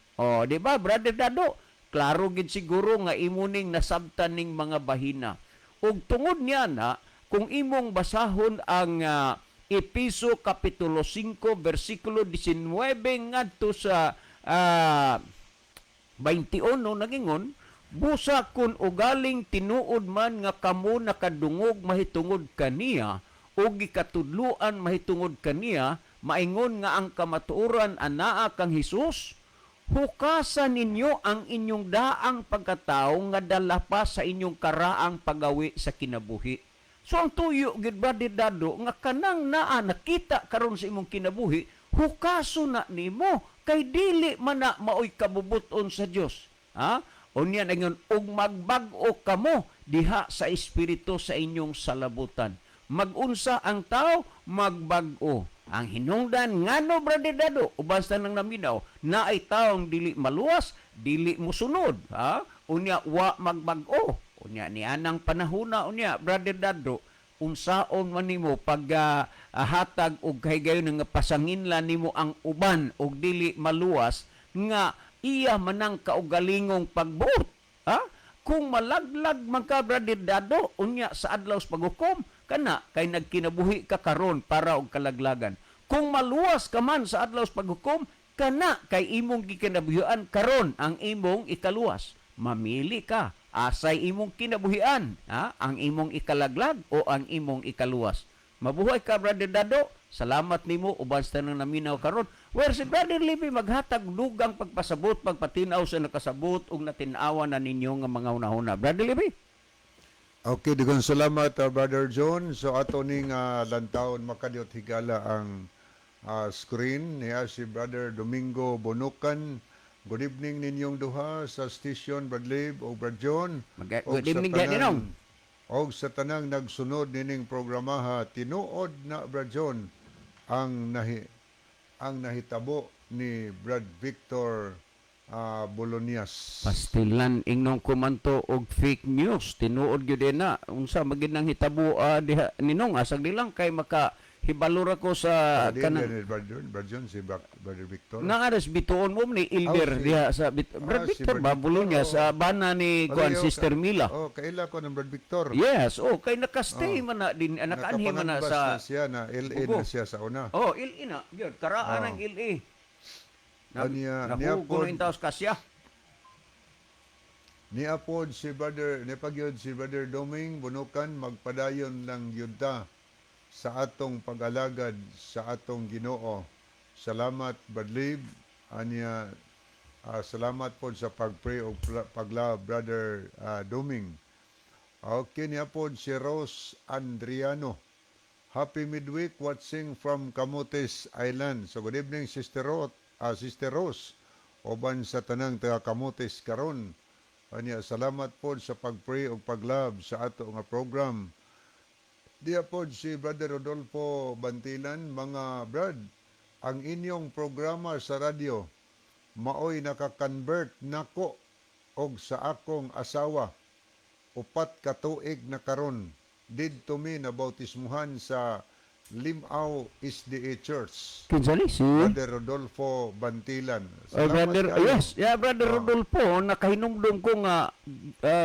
Di ba, Brother Dado? Klaro gid siguro nga imo ning nasabtan ning mga bahina. Ug tungod niya na, kung imong basahon ang Episo kapitulo 5 bersikulo 19 ngadto sa 21 nagingon, busa kun ugaling tinuod man nga kamo nakadungog mahitungod kaniya o gikatudluan mahitungod kaniya, maingon nga ang kamatuoran anaa kang Hesus, hukasan ninyo ang inyong daang pagkatao nga dala pa sa inyong karaang pagawi sa kinabuhi. So ang tuyo gid Brother Dado nga kanang naa nakita karon sa imong kinabuhi, hukaso na nimo kay dili man na maoy kabubuton sa Dios. Ha? Unya na ngayon, og magbag-o kamo diha sa espiritu sa inyong salabutan. Magunsa ang tao, magbag-o. Ang hinungdan ngano Brother Dado, uban sa nang naminaw, na ay taong dili maluwas, dili musunod. Ha? Unya wa magbag-o. Unya ni anang panahuna unya Brother Dado, unsaon man nimo pag hatag og kaygayon nga pasanginlan nimo ang uban og dili maluwas nga iya manang kaugalingong pagbuot. Ha? Kung malaglag man ka Brother Dado unya sa adlaw sa paghukom, kana kay nagkinabuhi ka karon para og kalaglagan. Kung maluwas ka man sa adlaw sa paghukom, kana kay imong gikinabuhian karon ang imong ikaluwas. Mamili ka, asay imong kinabuhian, ha? Ang imong ikalaglag o ang imong ikaluwas. Mabuhay ka Brother Dado. Salamat nimo uban sa nang naminaw karon. Where si Brother Libby maghatag dugang pagpasabot, pagpatinaw sa nakasabot ug natinawa na ninyo nga mga hunahuna. Brother Libby. Okay, daghang salamat Brother John. So ato ning lantawon makadiot higala ang screen niya si Brother Domingo Bonucan. Good evening ninyong duha sa station Brother Lib o Brother John. Good evening dinong. Og sa tanang nagsunod nining programaha, tinuod na Brother John ang nahitabo ni Brad Victor Bolonias. Pastilan ingnon kumanto og fake news. Tinuod gyud na unsa maginang hitabo diha ninong asag dilang kay maka hibalura ko sa kanang Brother John si Brother Victor. Naaras bituon mo ni Elder si- diha sa Brad si Victor Brad babulo niya Victor, sa bana ni kuan Sister Mila. Oh, kaila ko ng Brad Victor. Yes, kay nakastay man na din nakaanhi man na Nakapanganbas sa na siya na LA Bugo. na siya sa una. LA na gyud karaan ang LA. Niya Nakukuno pod- in taos kasya. Niapod si Brother, nipagyod si Brother Doming Bunukan magpadayon lang yudta sa atong pag-alagad sa atong Ginoo. Salamat Badlib anya salamat po sa pag-pray o pagla Brother Doming. Okay niapod si Rose Andriano. Happy midweek watching from Camotes Island. So good evening Sister Rose. Oban sa tanang taga Camotes karon. Anya, salamat po sa pag-pray o pag-love sa ato nga program. Diya po si Brother Rodolfo Bantilan, mga brad, ang inyong programa sa radyo, maoy nakakonvert nako og sa akong asawa, 4 ka tuig na karon, didto mi na bautismuhan sa Limao SDA Church. Kinsali si Brother Rodolfo Bantilan. Brother, kayo. yes, Brother Rodolfo, nakahinumdum ko nga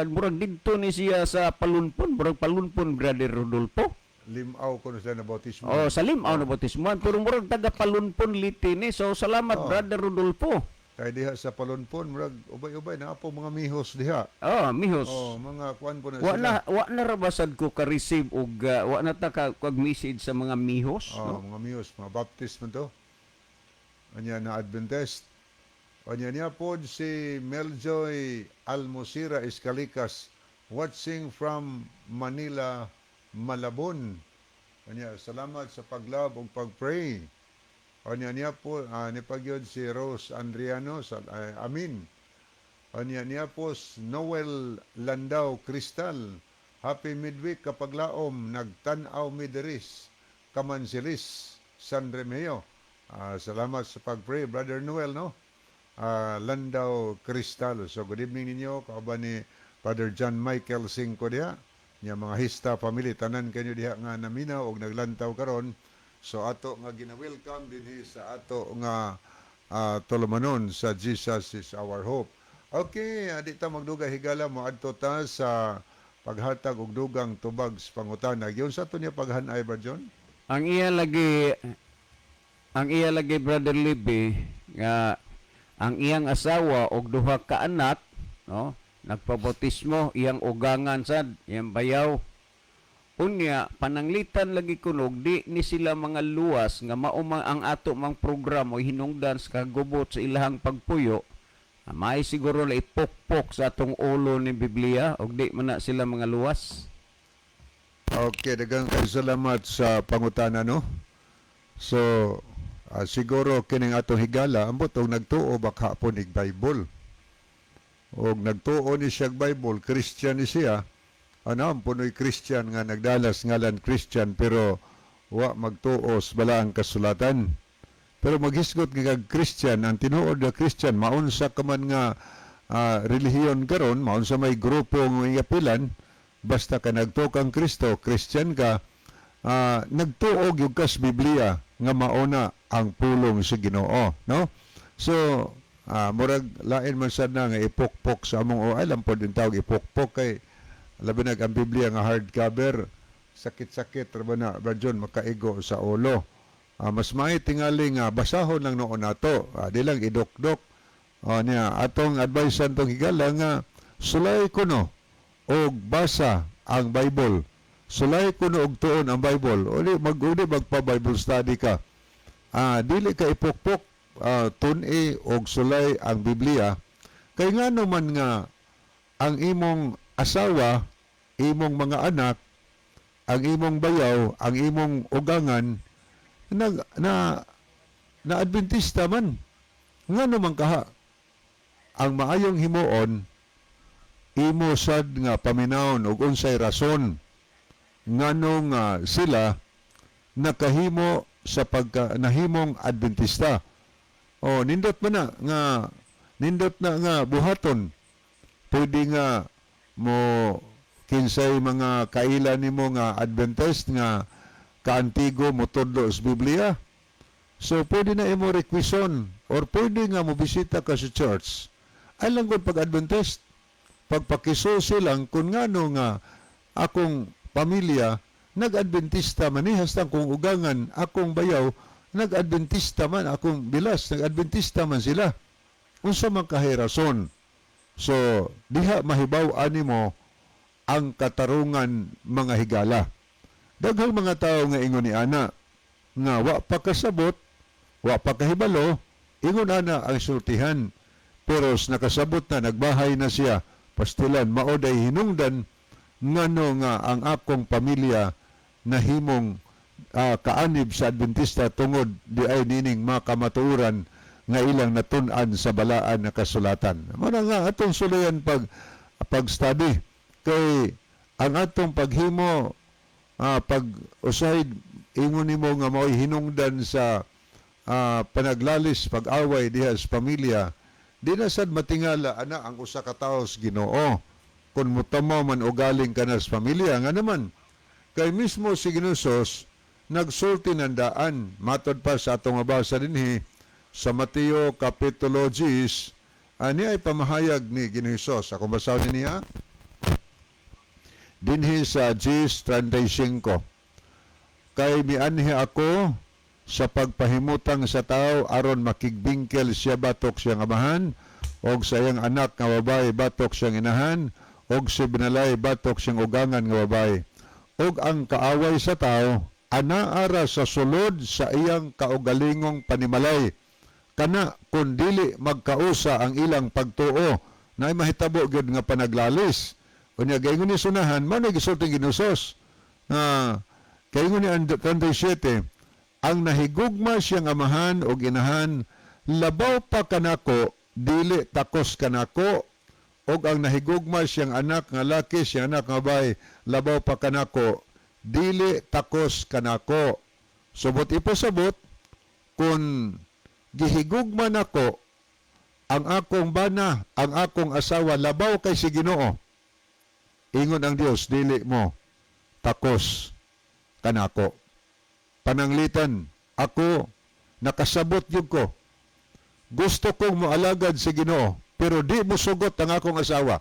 murag didto ni siya sa Palunpon, murag Palunpon Brother Rodolfo. Limao ko na sila na bautismo. Sa Limao na bautismuhan, pero murag taga Palunpon Litini. So salamat Brother Rodolfo. Kaya diha sa Palunpon, murag ubay-ubay na po mga mihos diha. Mihos. Mga kuan po na Wa na rabasad ko ka-receive og wa na ta kag message sa mga mihos, no? Mga mihos, mga baptist man to. Anya na Adventist. Anya niya po si Meljoy Almosira Escalicas watching from Manila, Malabon. Anya, salamat sa paglab ug pag-pray. Anya niya po, nipagyod si Rose Andriano, amin. Anya niya po, Noel Landao Cristal, happy midweek kapag laom, nagtanaw mideris, kamansilis, San Remeo. Salamat sa pag-pray, Brother Noel, no? Landao Cristal. So, good evening ninyo, kauban ni Brother John Michael Singko diha. Niya mga hista family, tanan kanyo diha nga naminaw og naglantaw karon. So ato nga gina-welcome dinhi sa ato nga tulumanon sa Jesus is our hope. Okay, di ta magdugay higala mo adto ta sa paghatag og dugang tubag sa pangutana. Giyon sa to niya paghanay ba John? Ang iya lagi Brother Libby nga ang iyang asawa og duha ka anak, no? Nagpabautismo iyang ugangan sad, iyang bayaw Unya, pananglitan lagi kunog, di ni sila mga luwas nga maumang ang ato mang programa hinungdan sa kagubot sa ilahang pagpuyo. May siguro na ipokpok sa atong ulo ni Biblia o di man na sila mga luwas. Okay, daghang kay salamat sa pangutana no. So siguro kining atong higala ambot og nagtuo baka hapon ig Bible. Og nagtuo ni siya og Bible, Christian ni siya. Ano, punoy Christian nga nagdalas ngalan Christian pero wa magtuos bala ang kasulatan. Pero maghisgot kag Christian, ang tinuod na Christian, maunsa ka man nga relihiyon karon, maunsa may grupo ng iapilan, basta ka nagtuo kang Kristo, Christian ka, nagtuog yung kas Biblia nga mauna ang pulong sa Ginoo, no? So, murag lain man sad na nga ipokpok sa among alam po din tawag ipokpok kay labi nag ang Biblia nga hardcover, sakit-sakit ra ba na radyon makaigo sa ulo. Mas may tingali nga basahon lang noon nato, di lang idokdok. Niya atong advice tong higala nga sulay kuno og basa ang Bible. Sulay kuno og tuon ang Bible. Uli magpa Bible study ka. Dili ka ipokpok, tun-i og sulay ang Biblia. Kay ngano man nga ang imong asawa, imong mga anak, ang imong bayaw, ang imong ugangan na Adventista man. Ngano man kaha ang maayong himuon imo sad nga paminawon og unsay rason ngano nga sila nakahimo sa nahimong Adventista. Nindot man na nga nindot na nga buhaton. Pwede nga mo kinsay mga kailan nimo nga Adventist nga kaantigo mo tudlo sa Biblia. So pwede na imo requison or pwede nga mo bisita ka sa church. Ay lang pag Adventist pagpakiso silang kung ngano nga akong pamilya nag-Adventista man hastang kung ugangan akong bayaw nag-Adventista man akong bilas nag-Adventista man sila. Unsa man kahirason. So, diha mahibaw animo ang katarungan mga higala. Daghang mga tao nga ingon ni ana nga wa pa kasabot, wa pa kahibalo, ingon ana ang sultihan. Pero nakasabot na nagbahay na siya, pastilan maoday hinungdan ngano nga ang akong pamilya nahimong kaanib sa Adventista tungod di ay nining makamatuoran nga ilang natun-an sa balaan na kasulatan. Muna nga atong sulayan pag-study kay ang atong paghimo pag-usay ingon nimo nga mao'y hinungdan sa panaglalis pag-away diha sa pamilya di na sad matingala ana ang usa ka tawo sa Ginoo kun mutamo man ugaling ka na sa pamilya nga naman kay mismo si Ginusos nagsulti ng daan matod pa sa atong mabasa dinhi sa Mateo Kapitulo 10, ani ay pamahayag ni Ginoos. Ako basahon niya. Dinhi sa 10:35. Kay mianhi ako sa pagpahimutang sa tao aron makigbingkel siya batok siyang amahan, og sa iyang anak nga babae batok siyang inahan, og si binalay batok siyang ugangan nga babae. Og ang kaaway sa tao, anaara sa sulod sa iyang kaugalingong panimalay. Kana kung dili magkausa ang ilang pagtuo na mahitabo gyud nga panaglalis. Unya gaingon ni sunahan man gisulting Ginusos. Gaingon ni 37 ang nahigugma siyang amahan o ginahan labaw pa kanako dili takos kanako og ang nahigugma siyang anak nga laki siyang anak nga babae labaw pa kanako dili takos kanako. Subot ipasabot kung gihigugman ako ang akong bana, ang akong asawa, labaw kay si Ginoo. Ingon ang Dios, dili mo takos kanako. Pananglitan, ako, nakasabot yun ko. Gusto kong moalagad si Ginoo, pero di mo sugot ang akong asawa.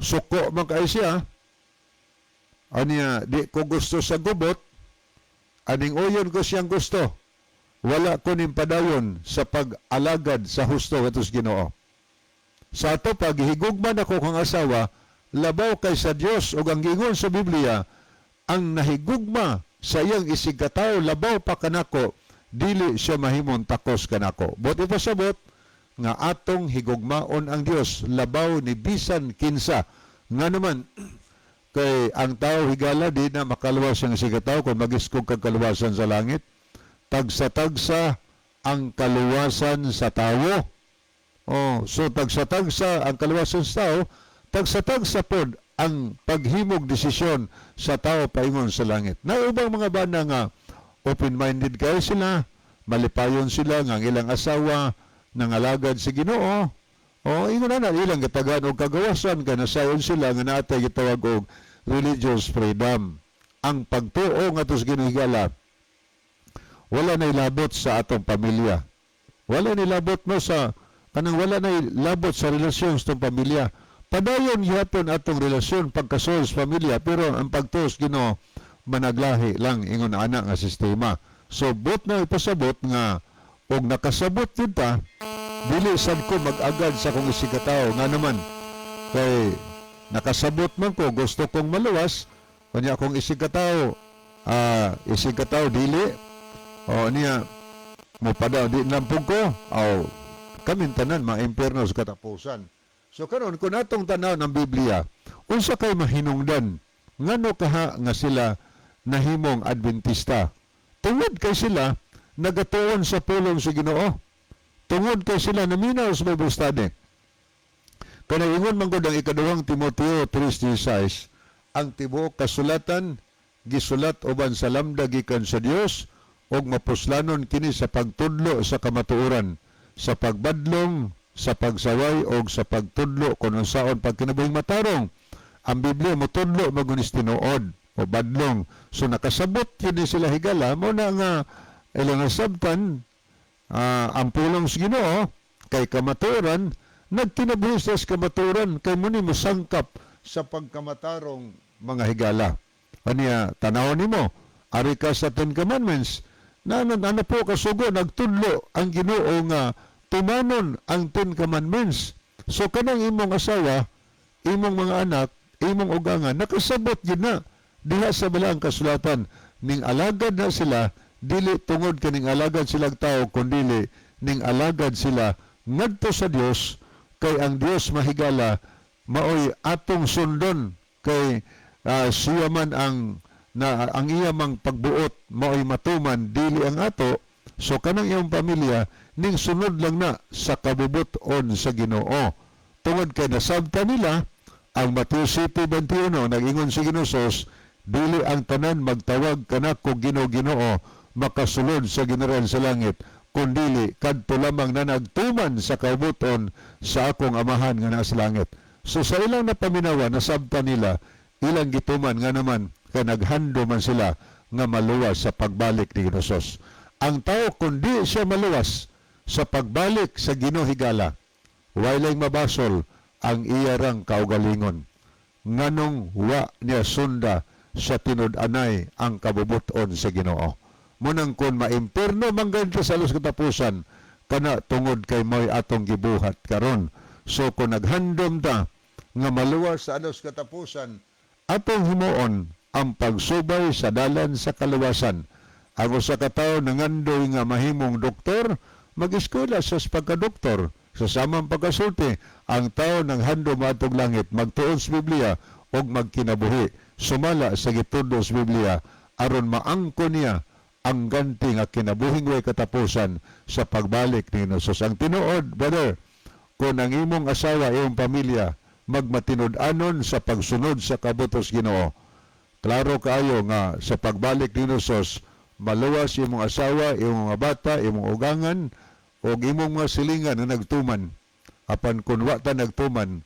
Suko man kay siya, aniya, di ko gusto sa gubot, aning uyon ko siyang gusto. Wala ko nimpadayon sa pag-alagad sa husto katos Ginoo. Sa ato pag higugman ako kang asawa, labaw kay sa Dios ug ang giingon sa Biblia, ang nahigugma sa iyang isigkataw labaw pa kanako, dili siya mahimong takos kanako. But ipasabot nga atong higugmaon ang Dios labaw ni bisan kinsa. Nga naman kay ang tao higala di na makaluwas ang isigkataw kung magiskog kag kaluwasan sa langit. Tagsa-tagsa ang kaluwasan sa tao. Oh, so tagsa-tagsa ang kaluwasan sa tao, tagsa-tagsa pod ang paghimog desisyon sa tao paingon sa langit. Na ubang mga bana nga open-minded kayo sila, malipayon sila nga ang ilang asawa nangalagad si Ginoo. O ingon na ilang gitagan og kagawasan kay nasayon sila nga natay gitawag og religious freedom. Ang pagtuo nga tos ginhigala wala na ilabot sa atong pamilya. Wala na ilabot mo sa kanang wala na ilabot sa relasyon sa atong pamilya. Padayon gihapon atong relasyon pagkasuol sa pamilya, pero ang pagtuos Ginoo managlahi lang ingon ana nga sistema. So bot na ipasabot nga og nakasabot kita, dili sad ko mag-agad sa kong isigkataw nga naman kay nakasabot man ko gusto kong maluwas kanya akong isigkataw dili o niya mo padaw di nampug ko o kamin tanan mga impierno sa katapusan. So karon kung atong tanaw ng Biblia, unsa kay mahinungdan ngano kaha nga sila nahimong Adventista? Tungod kay sila nagatuon sa pulong sa Ginoo. Tungod kay sila naminaw sa Bible study. Kaya ingon man gud ang ikaduhang Timoteo 3:16, ang tibuok kasulatan gisulat uban sa lamda gikan sa Dios og mapuslanon kini sa pagtudlo sa kamatuoran, sa pagbadlong, sa pagsaway og sa pagtudlo kung unsaon pagkinabuhing matarong. Ang Biblia motudlo magunis tinuod o badlong. So nakasabot kini sila higala mo na nga ilang sabtan ang pulong sa Ginoo kay kamatuoran, nagkinabuhi sa kamatuoran kay muni mo sangkap sa pagkamatarong mga higala. Aniya tanawon nimo, ari ka sa Ten Commandments, na ano po kasugo nagtudlo ang Ginoo nga tumanon ang Ten Commandments. So kanang imong asawa, imong mga anak, imong ugangan nakasabot gyud na diha sa balaang kasulatan ning alagad na sila, dili tungod kaning alagad silang tao kundi ning alagad sila ngadto sa Dios, kay ang Dios mahigala maoy atong sundon kay siya man ang iya mang pagbuot maoy matuman dili ang ato. So kanang iyong pamilya ning sunod lang na sa kabubuton sa Ginoo. Tungod kay nasabta nila ang Mateo 7:21 nag-ingon si Ginoo, dili ang tanan magtawag kanako Ginoo makasulod sa General sa langit, kundili kadto lamang na nagtuman sa kabubuton sa akong amahan nga nasa langit. So sa ilang napaminawa nasabta nila, ilang gituman nga naman kay naghando man sila nga maluwas sa pagbalik ni Ginoo. Ang tao kundi siya maluwas sa pagbalik sa Ginoo higala, walay mabasol ang iyarang kaugalingon. Nganong wa niya sunda sa tinud-anay ang kabubuton sa Ginoo. Munang kun maimperno manggan sa alos katapusan, kana tungod kay mo'y atong gibuhat karon. So kung naghandom ta nga maluwas sa alos katapusan, atong himuon ang pagsubay sa dalan sa kaluwasan. Ang usa ka tawo nangandoy nga mahimong doktor, mag-eskwela sa pagka-doktor. Sa samang pagkasulti, ang tao nang handom atong langit, magtuon sa Biblia o magkinabuhi, sumala sa gitudo sa Biblia, aron maangko niya ang ganti nga kinabuhing way katapusan sa pagbalik ni Hesus. Ang tinuod, brother, kung ang imong asawa, iyong pamilya, magmatinud-anon sa pagsunod sa kabutos Ginoo, klaro kaayo nga sa pagbalik ni Hesus, maluwas imong asawa, imong mga bata, imong ugangan, o imong mga silingan na nagtuman. Apan kung wata nagtuman,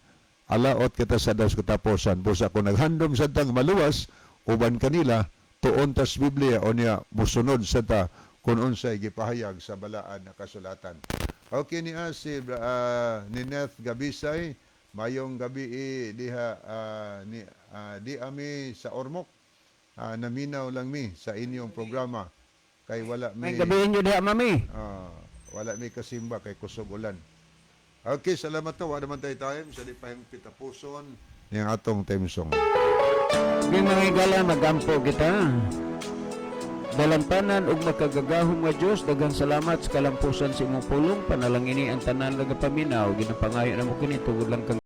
alaot kita sa das katapusan. Busa kung naghandom sa tang maluwas, uban kanila, tuon tas Biblia o niya musunod sa ta kung unsay gipahayag sa balaan na kasulatan. Okay ni si Nineth Gabisay, mayong gabi diha di ami sa Ormoc. Naminaw lang mi sa inyong programa kay wala mi May gabihin nyo diha, mami. wala mi kasimba kay kusog ulan. Okay, salamat to. Wala naman tayo time sa di pahing pitapuson yung atong theme song. Yung mga higala, magampo kita. Dalantanan ug makagagahom nga Dios, daghang salamat sa kalampusan sa imong pulong, panalangini ang tanan nga paminaw, ginapangayo na mo kini tungod lang kang